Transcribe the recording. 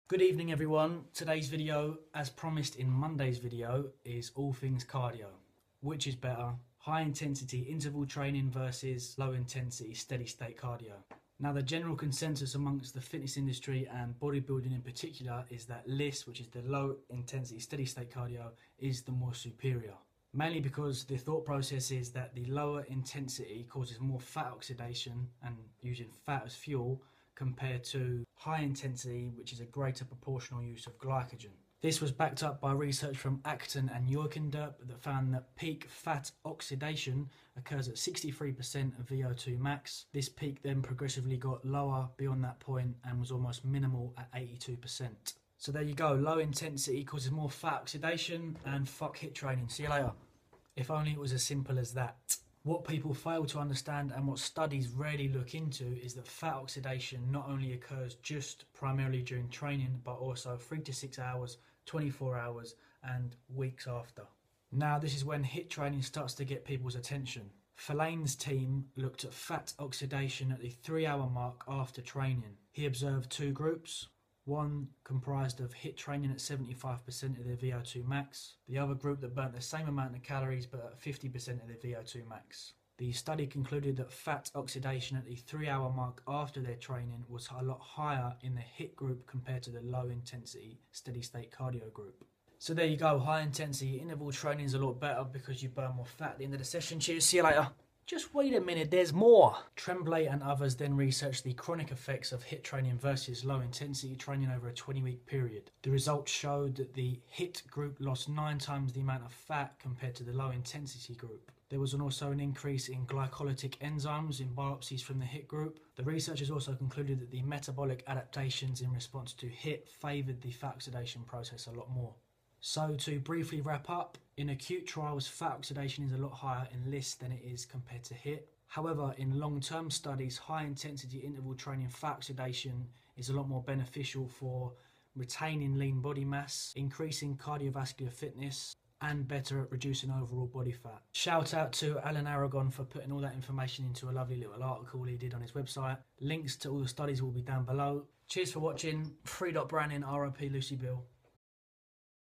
Good evening everyone. Today's video, as promised in Monday's video, is all things cardio. Which is better, high intensity interval training versus low intensity steady state cardio? Now the general consensus amongst the fitness industry and bodybuilding in particular is that LISS, which is the low intensity steady state cardio, is the more superior. Mainly because the thought process is that the lower intensity causes more fat oxidation and using fat as fuel compared to high intensity, which is a greater proportional use of glycogen. This was backed up by research from Acton and Jorkendorp that found that peak fat oxidation occurs at 63% of VO2 max. This peak then progressively got lower beyond that point and was almost minimal at 82%. So there you go, low intensity causes more fat oxidation and fuck HIIT training. See you later. If only it was as simple as that. What people fail to understand and what studies rarely look into is that fat oxidation not only occurs just primarily during training, but also 3 to 6 hours, 24 hours and weeks after. Now this is when HIIT training starts to get people's attention. Falane's team looked at fat oxidation at the 3-hour mark after training. He observed two groups. One comprised of HIIT training at 75% of their VO2 max. The other group that burnt the same amount of calories but at 50% of their VO2 max. The study concluded that fat oxidation at the 3-hour mark after their training was a lot higher in the HIIT group compared to the low intensity steady state cardio group. So there you go, high intensity interval training is a lot better because you burn more fat at the end of the session. Cheers, see you later. Just wait a minute, there's more. Tremblay and others then researched the chronic effects of HIIT training versus low intensity training over a 20-week period. The results showed that the HIIT group lost 9 times the amount of fat compared to the low intensity group. There was also an increase in glycolytic enzymes in biopsies from the HIIT group. The researchers also concluded that the metabolic adaptations in response to HIIT favoured the fat oxidation process a lot more. So to briefly wrap up, in acute trials fat oxidation is a lot higher in LISS than it is compared to HIIT. However, in long-term studies, high intensity interval training fat oxidation is a lot more beneficial for retaining lean body mass, increasing cardiovascular fitness and better at reducing overall body fat. Shout out to Alan Aragon for putting all that information into a lovely little article he did on his website. Links to all the studies will be down below. Cheers for watching. Free Branding, RIP Lucy Bill.